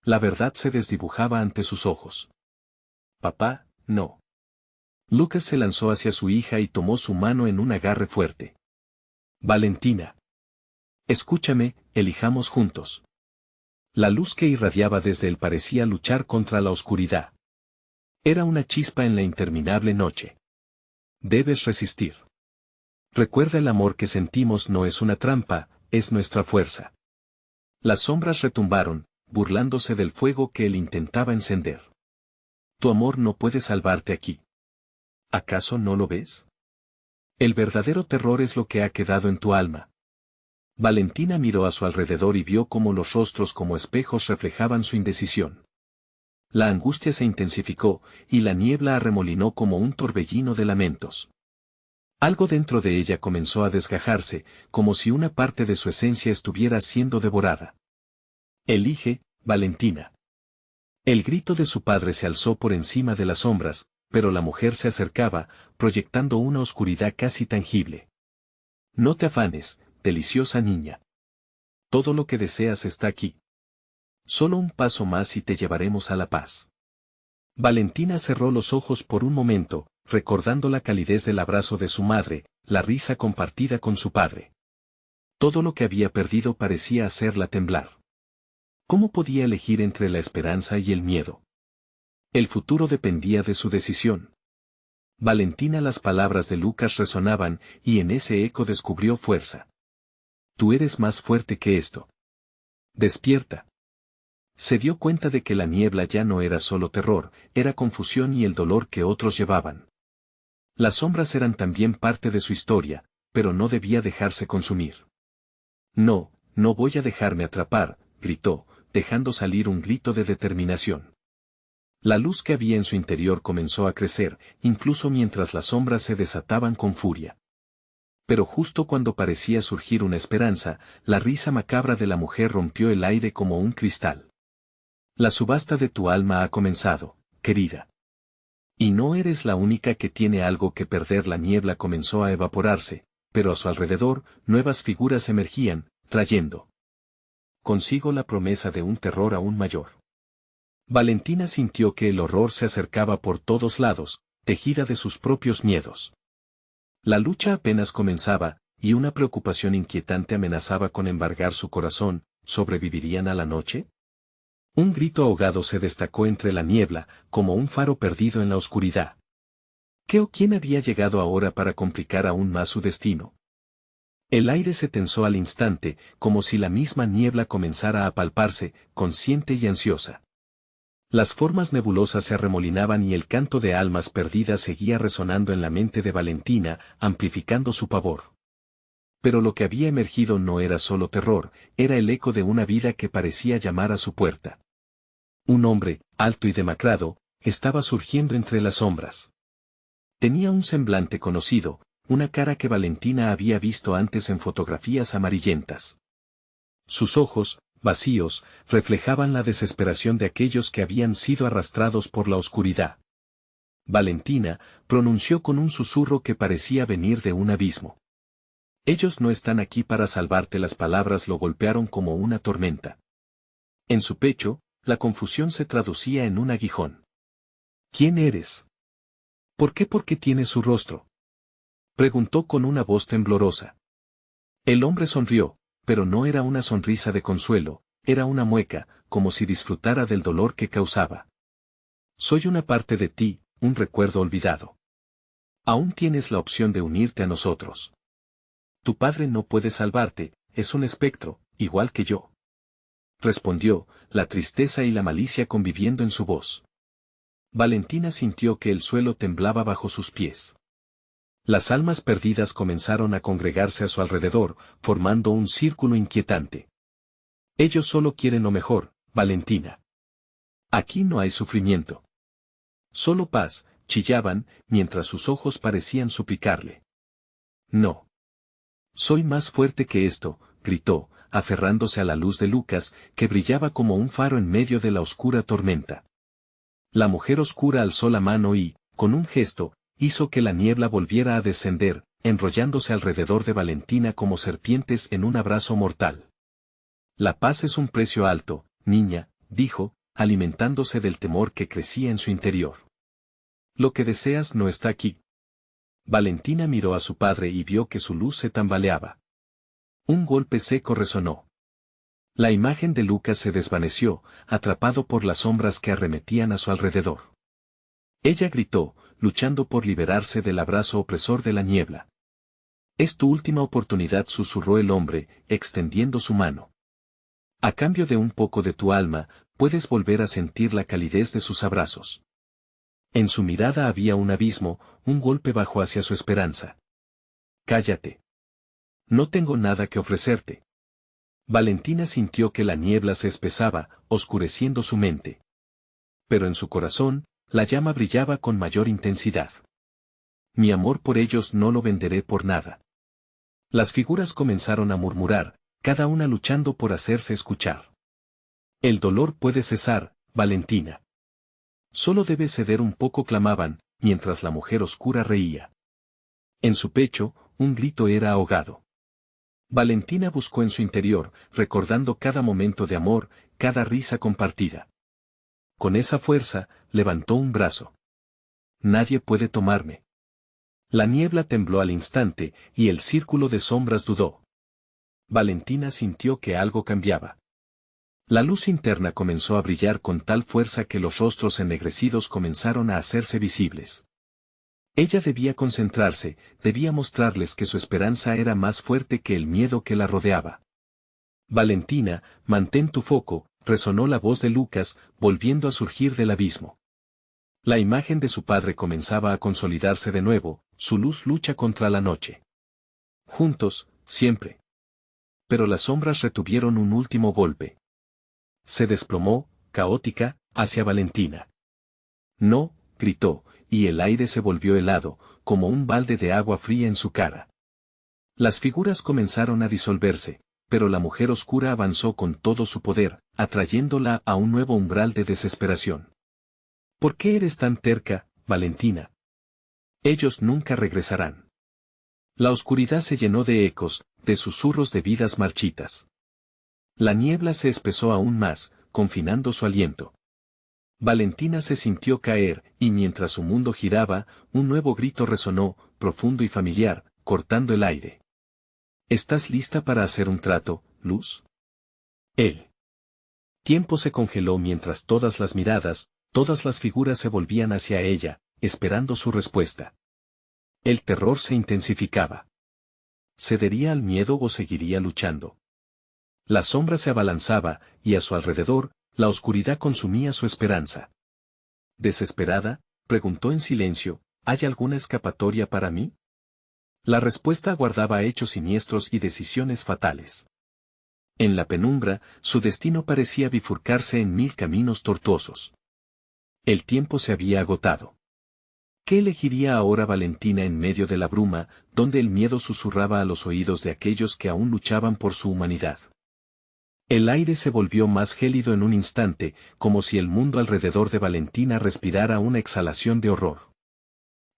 La verdad se desdibujaba ante sus ojos. Papá, no. Lucas se lanzó hacia su hija y tomó su mano en un agarre fuerte. Valentina. Escúchame, elijamos juntos. La luz que irradiaba desde él parecía luchar contra la oscuridad. Era una chispa en la interminable noche. Debes resistir. Recuerda, el amor que sentimos no es una trampa, es nuestra fuerza. Las sombras retumbaron, burlándose del fuego que él intentaba encender. Tu amor no puede salvarte aquí. ¿Acaso no lo ves? El verdadero terror es lo que ha quedado en tu alma. Valentina miró a su alrededor y vio cómo los rostros como espejos reflejaban su indecisión. La angustia se intensificó, y la niebla arremolinó como un torbellino de lamentos. Algo dentro de ella comenzó a desgajarse, como si una parte de su esencia estuviera siendo devorada. Elige, Valentina. El grito de su padre se alzó por encima de las sombras, pero la mujer se acercaba, proyectando una oscuridad casi tangible. No te afanes, deliciosa niña. Todo lo que deseas está aquí. Solo un paso más y te llevaremos a la paz. Valentina cerró los ojos por un momento, recordando la calidez del abrazo de su madre, la risa compartida con su padre. Todo lo que había perdido parecía hacerla temblar. ¿Cómo podía elegir entre la esperanza y el miedo? El futuro dependía de su decisión. Valentina, las palabras de Lucas resonaban, y en ese eco descubrió fuerza. Tú eres más fuerte que esto. Despierta. Se dio cuenta de que la niebla ya no era solo terror, era confusión y el dolor que otros llevaban. Las sombras eran también parte de su historia, pero no debía dejarse consumir. No, no voy a dejarme atrapar, gritó, dejando salir un grito de determinación. La luz que había en su interior comenzó a crecer, incluso mientras las sombras se desataban con furia. Pero justo cuando parecía surgir una esperanza, la risa macabra de la mujer rompió el aire como un cristal. La subasta de tu alma ha comenzado, querida. Y no eres la única que tiene algo que perder. La niebla comenzó a evaporarse, pero a su alrededor, nuevas figuras emergían, trayendo consigo la promesa de un terror aún mayor. Valentina sintió que el horror se acercaba por todos lados, tejida de sus propios miedos. La lucha apenas comenzaba, y una preocupación inquietante amenazaba con embargar su corazón. ¿Sobrevivirían a la noche? Un grito ahogado se destacó entre la niebla, como un faro perdido en la oscuridad. ¿Qué o quién había llegado ahora para complicar aún más su destino? El aire se tensó al instante, como si la misma niebla comenzara a palparse, consciente y ansiosa. Las formas nebulosas se arremolinaban y el canto de almas perdidas seguía resonando en la mente de Valentina, amplificando su pavor. Pero lo que había emergido no era solo terror, era el eco de una vida que parecía llamar a su puerta. Un hombre, alto y demacrado, estaba surgiendo entre las sombras. Tenía un semblante conocido, una cara que Valentina había visto antes en fotografías amarillentas. Sus ojos, vacíos, reflejaban la desesperación de aquellos que habían sido arrastrados por la oscuridad. Valentina pronunció con un susurro que parecía venir de un abismo. Ellos no están aquí para salvarte. Las palabras lo golpearon como una tormenta. En su pecho, la confusión se traducía en un aguijón. ¿Quién eres? ¿Por qué tienes su rostro? Preguntó con una voz temblorosa. El hombre sonrió, pero no era una sonrisa de consuelo, era una mueca, como si disfrutara del dolor que causaba. Soy una parte de ti, un recuerdo olvidado. Aún tienes la opción de unirte a nosotros. Tu padre no puede salvarte, es un espectro, igual que yo. Respondió, la tristeza y la malicia conviviendo en su voz. Valentina sintió que el suelo temblaba bajo sus pies. Las almas perdidas comenzaron a congregarse a su alrededor, formando un círculo inquietante. Ellos solo quieren lo mejor, Valentina. Aquí no hay sufrimiento. Solo paz, chillaban, mientras sus ojos parecían suplicarle. No. Soy más fuerte que esto, gritó, aferrándose a la luz de Lucas, que brillaba como un faro en medio de la oscura tormenta. La mujer oscura alzó la mano y, con un gesto, hizo que la niebla volviera a descender, enrollándose alrededor de Valentina como serpientes en un abrazo mortal. La paz es un precio alto, niña, dijo, alimentándose del temor que crecía en su interior. Lo que deseas no está aquí. Valentina miró a su padre y vio que su luz se tambaleaba. Un golpe seco resonó. La imagen de Lucas se desvaneció, atrapado por las sombras que arremetían a su alrededor. Ella gritó, luchando por liberarse del abrazo opresor de la niebla. Es tu última oportunidad, susurró el hombre, extendiendo su mano. A cambio de un poco de tu alma, puedes volver a sentir la calidez de sus abrazos. En su mirada había un abismo, un golpe bajo hacia su esperanza. Cállate. No tengo nada que ofrecerte. Valentina sintió que la niebla se espesaba, oscureciendo su mente. Pero en su corazón, la llama brillaba con mayor intensidad. Mi amor por ellos no lo venderé por nada. Las figuras comenzaron a murmurar, cada una luchando por hacerse escuchar. El dolor puede cesar, Valentina. Solo debe ceder un poco, clamaban, mientras la mujer oscura reía. En su pecho, un grito era ahogado. Valentina buscó en su interior, recordando cada momento de amor, cada risa compartida. Con esa fuerza, levantó un brazo. Nadie puede tomarme. La niebla tembló al instante, y el círculo de sombras dudó. Valentina sintió que algo cambiaba. La luz interna comenzó a brillar con tal fuerza que los rostros ennegrecidos comenzaron a hacerse visibles. Ella debía concentrarse, debía mostrarles que su esperanza era más fuerte que el miedo que la rodeaba. Valentina, mantén tu foco, resonó la voz de Lucas, volviendo a surgir del abismo. La imagen de su padre comenzaba a consolidarse de nuevo, su luz lucha contra la noche. Juntos, siempre. Pero las sombras retuvieron un último golpe. Se desplomó, caótica, hacia Valentina. No, gritó, y el aire se volvió helado, como un balde de agua fría en su cara. Las figuras comenzaron a disolverse, pero la mujer oscura avanzó con todo su poder, atrayéndola a un nuevo umbral de desesperación. ¿Por qué eres tan terca, Valentina? Ellos nunca regresarán. La oscuridad se llenó de ecos, de susurros de vidas marchitas. La niebla se espesó aún más, confinando su aliento. Valentina se sintió caer, y mientras su mundo giraba, un nuevo grito resonó, profundo y familiar, cortando el aire. ¿Estás lista para hacer un trato, Luz? El tiempo se congeló mientras todas las miradas, todas las figuras se volvían hacia ella, esperando su respuesta. El terror se intensificaba. ¿Cedería al miedo o seguiría luchando? La sombra se abalanzaba, y a su alrededor, la oscuridad consumía su esperanza. Desesperada, preguntó en silencio, ¿hay alguna escapatoria para mí? La respuesta aguardaba hechos siniestros y decisiones fatales. En la penumbra, su destino parecía bifurcarse en 1000 caminos tortuosos. El tiempo se había agotado. ¿Qué elegiría ahora Valentina en medio de la bruma, donde el miedo susurraba a los oídos de aquellos que aún luchaban por su humanidad? El aire se volvió más gélido en un instante, como si el mundo alrededor de Valentina respirara una exhalación de horror.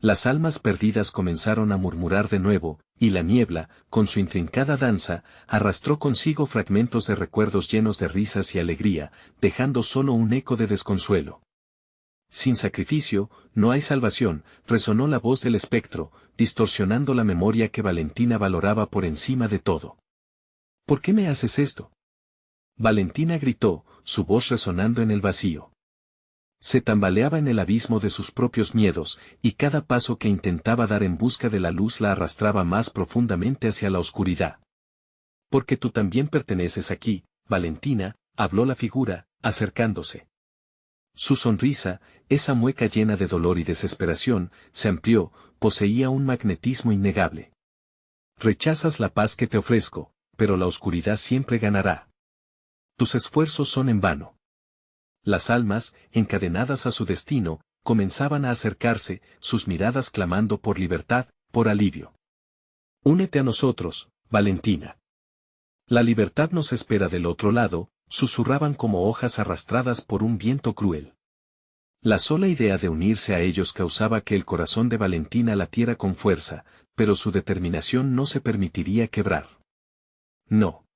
Las almas perdidas comenzaron a murmurar de nuevo, y la niebla, con su intrincada danza, arrastró consigo fragmentos de recuerdos llenos de risas y alegría, dejando solo un eco de desconsuelo. Sin sacrificio, no hay salvación, resonó la voz del espectro, distorsionando la memoria que Valentina valoraba por encima de todo. ¿Por qué me haces esto? Valentina gritó, su voz resonando en el vacío. Se tambaleaba en el abismo de sus propios miedos, y cada paso que intentaba dar en busca de la luz la arrastraba más profundamente hacia la oscuridad. Porque tú también perteneces aquí, Valentina, habló la figura, acercándose. Su sonrisa, esa mueca llena de dolor y desesperación, se amplió, poseía un magnetismo innegable. Rechazas la paz que te ofrezco, pero la oscuridad siempre ganará. Tus esfuerzos son en vano. Las almas, encadenadas a su destino, comenzaban a acercarse, sus miradas clamando por libertad, por alivio. Únete a nosotros, Valentina. La libertad nos espera del otro lado, susurraban como hojas arrastradas por un viento cruel. La sola idea de unirse a ellos causaba que el corazón de Valentina latiera con fuerza, pero su determinación no se permitiría quebrar. No.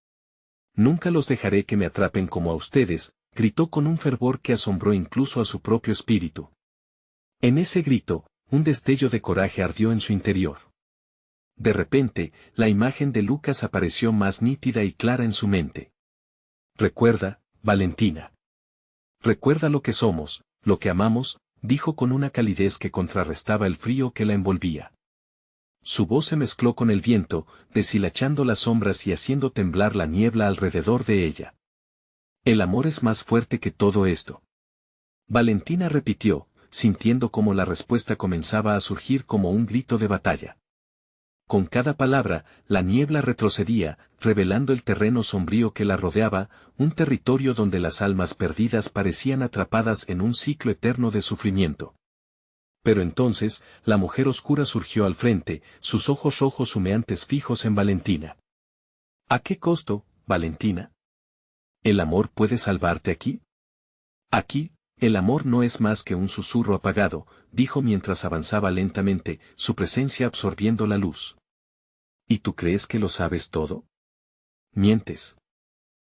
Nunca los dejaré que me atrapen como a ustedes, gritó con un fervor que asombró incluso a su propio espíritu. En ese grito, un destello de coraje ardió en su interior. De repente, la imagen de Lucas apareció más nítida y clara en su mente. Recuerda, Valentina. Recuerda lo que somos, lo que amamos, dijo con una calidez que contrarrestaba el frío que la envolvía. Su voz se mezcló con el viento, deshilachando las sombras y haciendo temblar la niebla alrededor de ella. El amor es más fuerte que todo esto. Valentina repitió, sintiendo cómo la respuesta comenzaba a surgir como un grito de batalla. Con cada palabra, la niebla retrocedía, revelando el terreno sombrío que la rodeaba, un territorio donde las almas perdidas parecían atrapadas en un ciclo eterno de sufrimiento. Pero entonces, la mujer oscura surgió al frente, sus ojos rojos humeantes fijos en Valentina. ¿A qué costo, Valentina? ¿El amor puede salvarte aquí? Aquí, el amor no es más que un susurro apagado, dijo mientras avanzaba lentamente, su presencia absorbiendo la luz. ¿Y tú crees que lo sabes todo? Mientes.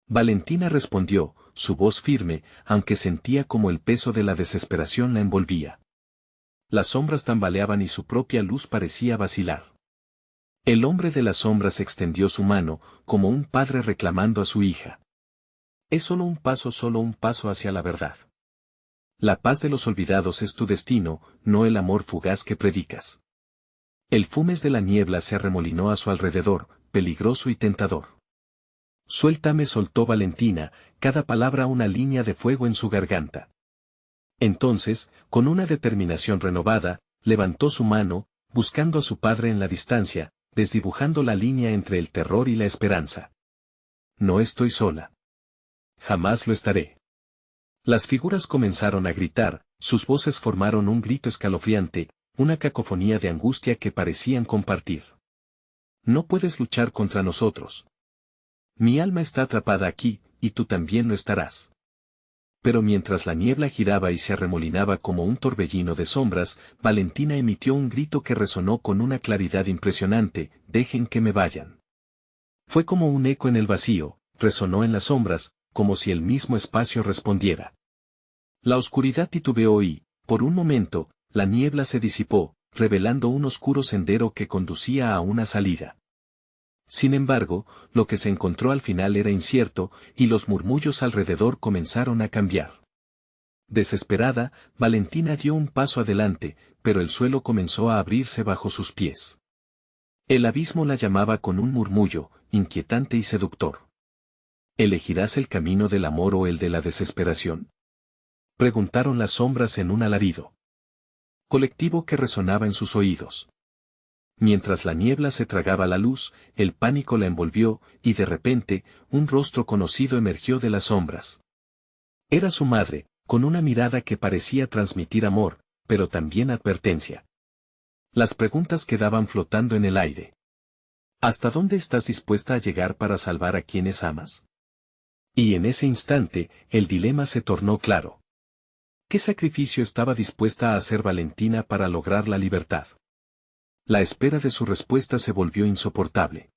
Valentina respondió, su voz firme, aunque sentía como el peso de la desesperación la envolvía. Las sombras tambaleaban y su propia luz parecía vacilar. El hombre de las sombras extendió su mano, como un padre reclamando a su hija. Es solo un paso hacia la verdad. La paz de los olvidados es tu destino, no el amor fugaz que predicas. El fumes de la niebla se arremolinó a su alrededor, peligroso y tentador. Suéltame, soltó Valentina, cada palabra una línea de fuego en su garganta. Entonces, con una determinación renovada, levantó su mano, buscando a su padre en la distancia, desdibujando la línea entre el terror y la esperanza. No estoy sola. Jamás lo estaré. Las figuras comenzaron a gritar, sus voces formaron un grito escalofriante, una cacofonía de angustia que parecían compartir. No puedes luchar contra nosotros. Mi alma está atrapada aquí, y tú también lo estarás. Pero mientras la niebla giraba y se arremolinaba como un torbellino de sombras, Valentina emitió un grito que resonó con una claridad impresionante: dejen que me vayan. Fue como un eco en el vacío, resonó en las sombras, como si el mismo espacio respondiera. La oscuridad titubeó y, por un momento, la niebla se disipó, revelando un oscuro sendero que conducía a una salida. Sin embargo, lo que se encontró al final era incierto, y los murmullos alrededor comenzaron a cambiar. Desesperada, Valentina dio un paso adelante, pero el suelo comenzó a abrirse bajo sus pies. El abismo la llamaba con un murmullo, inquietante y seductor. ¿Elegirás el camino del amor o el de la desesperación?, preguntaron las sombras en un alarido colectivo que resonaba en sus oídos. Mientras la niebla se tragaba la luz, el pánico la envolvió, y de repente, un rostro conocido emergió de las sombras. Era su madre, con una mirada que parecía transmitir amor, pero también advertencia. Las preguntas quedaban flotando en el aire. ¿Hasta dónde estás dispuesta a llegar para salvar a quienes amas? Y en ese instante, el dilema se tornó claro. ¿Qué sacrificio estaba dispuesta a hacer Valentina para lograr la libertad? La espera de su respuesta se volvió insoportable.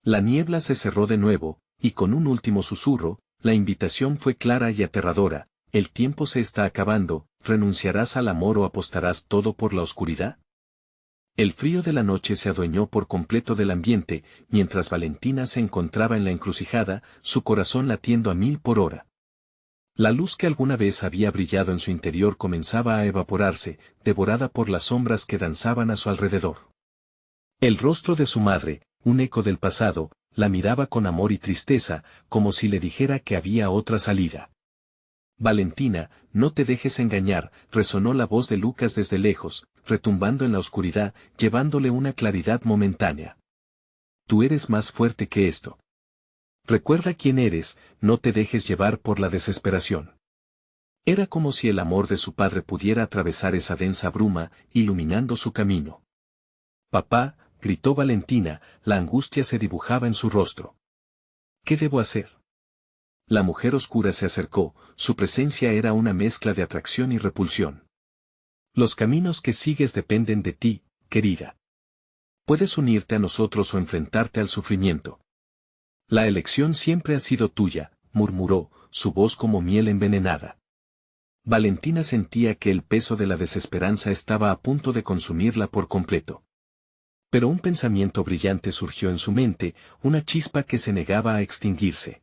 La niebla se cerró de nuevo, y con un último susurro, la invitación fue clara y aterradora: el tiempo se está acabando, ¿renunciarás al amor o apostarás todo por la oscuridad? El frío de la noche se adueñó por completo del ambiente, mientras Valentina se encontraba en la encrucijada, su corazón latiendo a 1000 por hora. La luz que alguna vez había brillado en su interior comenzaba a evaporarse, devorada por las sombras que danzaban a su alrededor. El rostro de su madre, un eco del pasado, la miraba con amor y tristeza, como si le dijera que había otra salida. Valentina, no te dejes engañar, resonó la voz de Lucas desde lejos, retumbando en la oscuridad, llevándole una claridad momentánea. Tú eres más fuerte que esto. Recuerda quién eres, no te dejes llevar por la desesperación. Era como si el amor de su padre pudiera atravesar esa densa bruma, iluminando su camino. Papá, gritó Valentina, la angustia se dibujaba en su rostro. ¿Qué debo hacer? La mujer oscura se acercó, su presencia era una mezcla de atracción y repulsión. Los caminos que sigues dependen de ti, querida. Puedes unirte a nosotros o enfrentarte al sufrimiento. La elección siempre ha sido tuya, murmuró, su voz como miel envenenada. Valentina sentía que el peso de la desesperanza estaba a punto de consumirla por completo. Pero un pensamiento brillante surgió en su mente, una chispa que se negaba a extinguirse.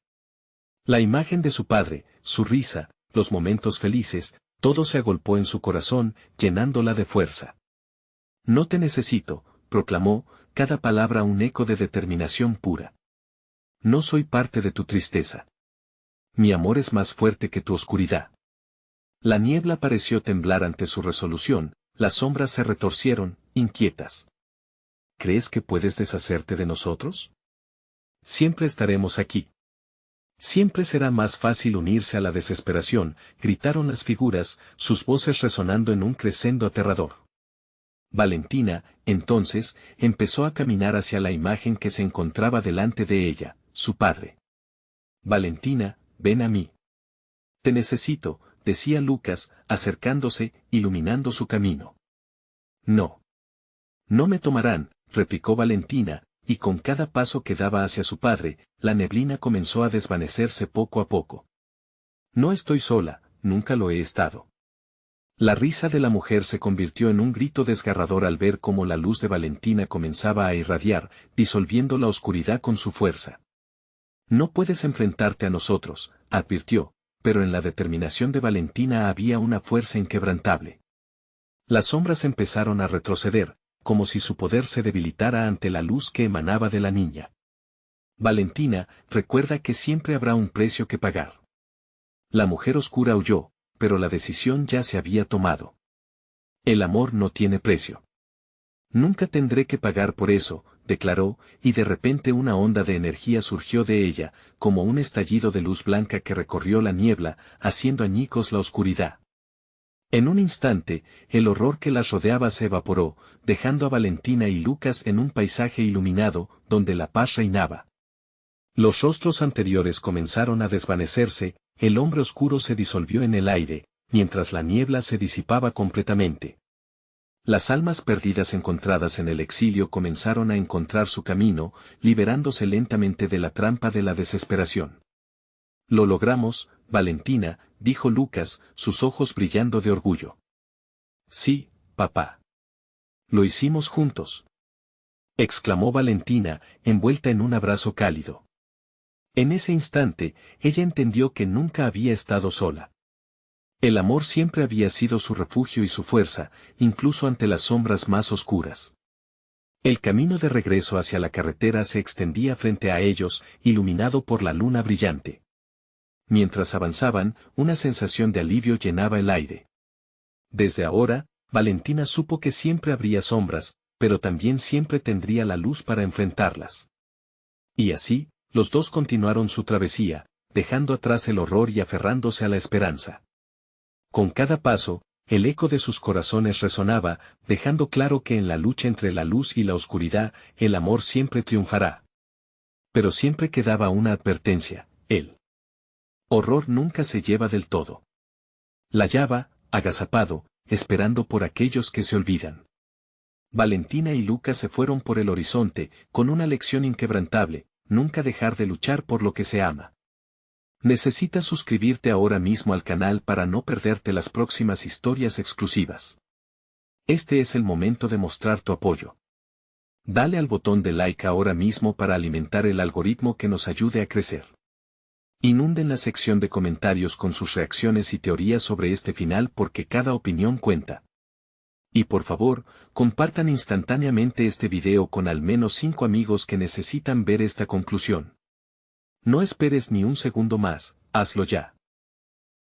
La imagen de su padre, su risa, los momentos felices, todo se agolpó en su corazón, llenándola de fuerza. No te necesito, proclamó, cada palabra un eco de determinación pura. No soy parte de tu tristeza. Mi amor es más fuerte que tu oscuridad. La niebla pareció temblar ante su resolución, las sombras se retorcieron, inquietas. ¿Crees que puedes deshacerte de nosotros? Siempre estaremos aquí. Siempre será más fácil unirse a la desesperación, gritaron las figuras, sus voces resonando en un crescendo aterrador. Valentina, entonces, empezó a caminar hacia la imagen que se encontraba delante de ella, su padre. Valentina, ven a mí. Te necesito, decía Lucas, acercándose, iluminando su camino. No. No me tomarán, replicó Valentina, y con cada paso que daba hacia su padre, la neblina comenzó a desvanecerse poco a poco. No estoy sola, nunca lo he estado. La risa de la mujer se convirtió en un grito desgarrador al ver cómo la luz de Valentina comenzaba a irradiar, disolviendo la oscuridad con su fuerza. No puedes enfrentarte a nosotros, advirtió, pero en la determinación de Valentina había una fuerza inquebrantable. Las sombras empezaron a retroceder, como si su poder se debilitara ante la luz que emanaba de la niña. Valentina, recuerda que siempre habrá un precio que pagar. La mujer oscura huyó, pero la decisión ya se había tomado. El amor no tiene precio. Nunca tendré que pagar por eso, declaró, y de repente una onda de energía surgió de ella, como un estallido de luz blanca que recorrió la niebla, haciendo añicos la oscuridad. En un instante, el horror que las rodeaba se evaporó, dejando a Valentina y Lucas en un paisaje iluminado, donde la paz reinaba. Los rostros anteriores comenzaron a desvanecerse, el hombre oscuro se disolvió en el aire, mientras la niebla se disipaba completamente. Las almas perdidas encontradas en el exilio comenzaron a encontrar su camino, liberándose lentamente de la trampa de la desesperación. Lo logramos, Valentina, dijo Lucas, sus ojos brillando de orgullo. Sí, papá. Lo hicimos juntos. Exclamó Valentina, envuelta en un abrazo cálido. En ese instante, ella entendió que nunca había estado sola. El amor siempre había sido su refugio y su fuerza, incluso ante las sombras más oscuras. El camino de regreso hacia la carretera se extendía frente a ellos, iluminado por la luna brillante. Mientras avanzaban, una sensación de alivio llenaba el aire. Desde ahora, Valentina supo que siempre habría sombras, pero también siempre tendría la luz para enfrentarlas. Y así, los dos continuaron su travesía, dejando atrás el horror y aferrándose a la esperanza. Con cada paso, el eco de sus corazones resonaba, dejando claro que en la lucha entre la luz y la oscuridad, el amor siempre triunfará. Pero siempre quedaba una advertencia: el horror nunca se lleva del todo. La hallaba, agazapado, esperando por aquellos que se olvidan. Valentina y Lucas se fueron por el horizonte, con una lección inquebrantable: nunca dejar de luchar por lo que se ama. Necesitas suscribirte ahora mismo al canal para no perderte las próximas historias exclusivas. Este es el momento de mostrar tu apoyo. Dale al botón de like ahora mismo para alimentar el algoritmo que nos ayude a crecer. Inunden la sección de comentarios con sus reacciones y teorías sobre este final porque cada opinión cuenta. Y por favor, compartan instantáneamente este video con al menos 5 amigos que necesitan ver esta conclusión. No esperes ni un segundo más, hazlo ya.